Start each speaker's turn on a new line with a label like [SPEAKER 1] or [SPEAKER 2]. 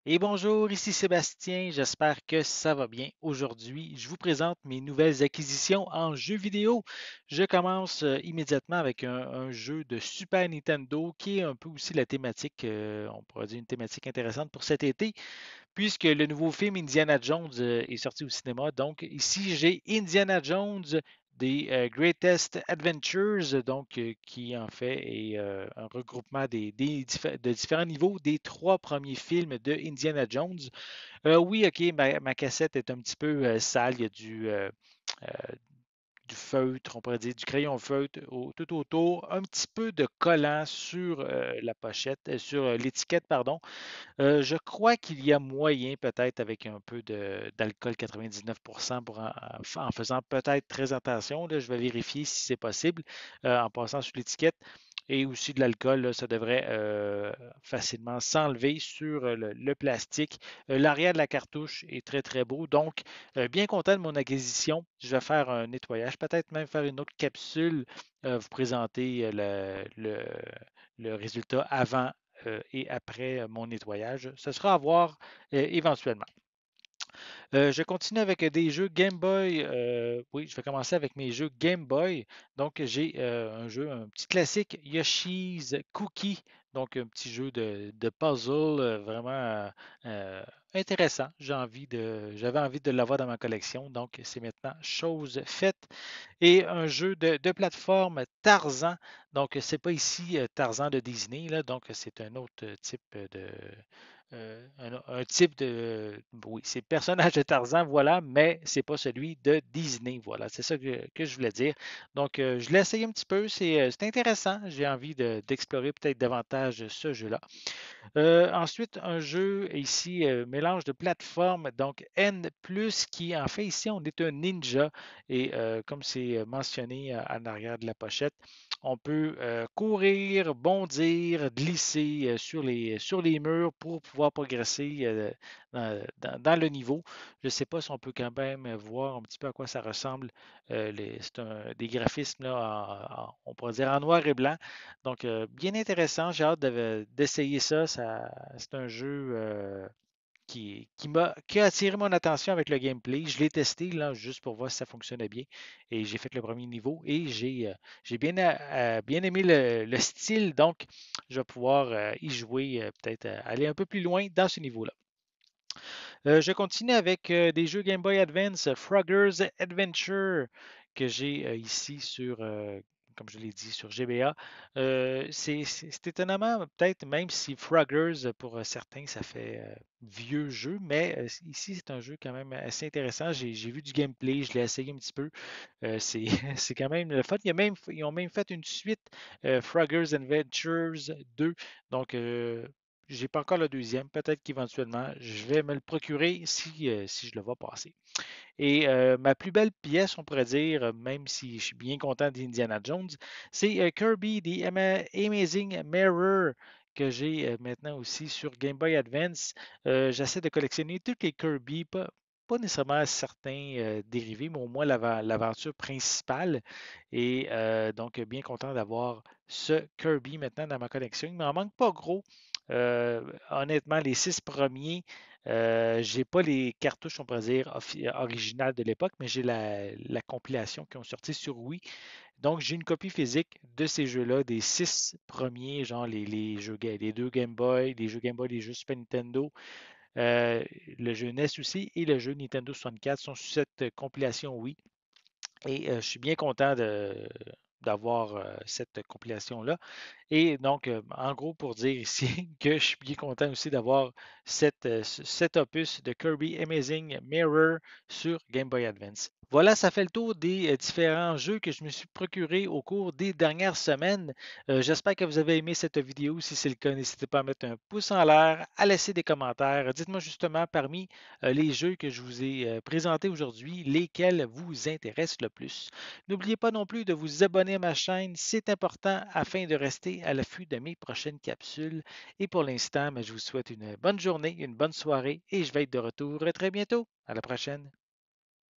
[SPEAKER 1] Et bonjour, ici Sébastien, j'espère que ça va bien. Aujourd'hui, je vous présente mes nouvelles acquisitions en jeux vidéo. Je commence immédiatement avec un jeu de Super Nintendo qui est un peu aussi la thématique, on pourrait dire une thématique intéressante pour cet été, puisque le nouveau film Indiana Jones est sorti au cinéma. Donc ici, j'ai Indiana Jones des Greatest Adventures, donc qui en fait est un regroupement de différents niveaux des trois premiers films de Indiana Jones. Oui, ok, ma cassette est un petit peu sale. Il y a euh, du feutre, on pourrait dire du crayon feutre tout autour, un petit peu de collant sur la pochette, sur l'étiquette, pardon. Je crois qu'il y a moyen, peut-être avec un peu d'alcool 99% en faisant peut-être très attention. Là, je vais vérifier si c'est possible en passant sur l'étiquette. Et aussi de l'alcool, là, ça devrait facilement s'enlever sur le plastique. L'arrière de la cartouche est très très beau. Donc, bien content de mon acquisition. Je vais faire un nettoyage, peut-être même faire une autre capsule, vous présenter le résultat avant et après mon nettoyage. Ce sera à voir éventuellement. Je continue avec des jeux Game Boy. Oui, je vais commencer avec mes jeux Game Boy. Donc, j'ai un jeu, un petit classique, Yoshi's Cookie. Donc, un petit jeu de puzzle vraiment euh, intéressant. J'avais envie de l'avoir dans ma collection. Donc, c'est maintenant chose faite. Et un jeu de plateforme Tarzan. Donc, c'est pas ici Tarzan de Disney, là. Donc, c'est un autre type un type oui, c'est le personnage de Tarzan, voilà, mais c'est pas celui de Disney, voilà, c'est ça que je voulais dire. Donc, je l'ai essayé un petit peu, c'est intéressant, j'ai envie d'explorer peut-être davantage ce jeu-là. Ensuite, un jeu ici, mélange de plateformes, donc N+, qui en fait ici, on est un ninja, et comme c'est mentionné en arrière de la pochette, on peut courir, bondir, glisser sur les murs pour pouvoir progresser dans le niveau. Je ne sais pas si on peut quand même voir un petit peu à quoi ça ressemble. C'est des graphismes, là, on pourrait dire en noir et blanc. Donc, bien intéressant. J'ai hâte d'essayer ça. C'est un jeu qui a attiré mon attention avec le gameplay. Je l'ai testé là, juste pour voir si ça fonctionnait bien. Et j'ai fait le premier niveau et j'ai bien aimé le style. Donc, je vais pouvoir y jouer, peut-être aller un peu plus loin dans ce niveau-là. Je continue avec des jeux Game Boy Advance, Frogger's Adventure, que j'ai ici comme je l'ai dit, sur GBA. C'est étonnamment, peut-être, même si Frogger's, pour certains, ça fait vieux jeu, mais ici, c'est un jeu quand même assez intéressant. J'ai vu du gameplay, je l'ai essayé un petit peu. C'est c'est quand même le fun. Ils ont même fait une suite, Frogger's Adventures 2. Donc, j'ai pas encore le deuxième. Peut-être qu'éventuellement, je vais me le procurer si je le vois passer. Et ma plus belle pièce, on pourrait dire, même si je suis bien content d'Indiana Jones, c'est Kirby The Amazing Mirror que j'ai maintenant aussi sur Game Boy Advance. J'essaie de collectionner tous les Kirby, pas nécessairement certains dérivés, mais au moins l'aventure principale. Et donc, bien content d'avoir ce Kirby maintenant dans ma collection. Il m'en manque pas gros. Honnêtement, les six premiers, j'ai pas les cartouches, on pourrait dire, originales de l'époque, mais j'ai la compilation qui ont sorti sur Wii. Donc, j'ai une copie physique de ces jeux-là, des six premiers, genre les deux Game Boy, les jeux Game Boy, les jeux Super Nintendo, euh, le jeu NES aussi et le jeu Nintendo 64 sont sur cette compilation Wii. Et je suis bien content d'avoir cette compilation-là. Et donc, en gros, pour dire ici que je suis bien content aussi d'avoir cet opus de Kirby Amazing Mirror sur Game Boy Advance. Voilà, ça fait le tour des différents jeux que je me suis procurés au cours des dernières semaines. J'espère que vous avez aimé cette vidéo. Si c'est le cas, n'hésitez pas à mettre un pouce en l'air, à laisser des commentaires. Dites-moi justement parmi les jeux que je vous ai présentés aujourd'hui, lesquels vous intéressent le plus. N'oubliez pas non plus de vous abonner à ma chaîne, c'est important afin de rester à l'affût de mes prochaines capsules. Et pour l'instant, je vous souhaite une bonne journée, une bonne soirée et je vais être de retour très bientôt. À la prochaine.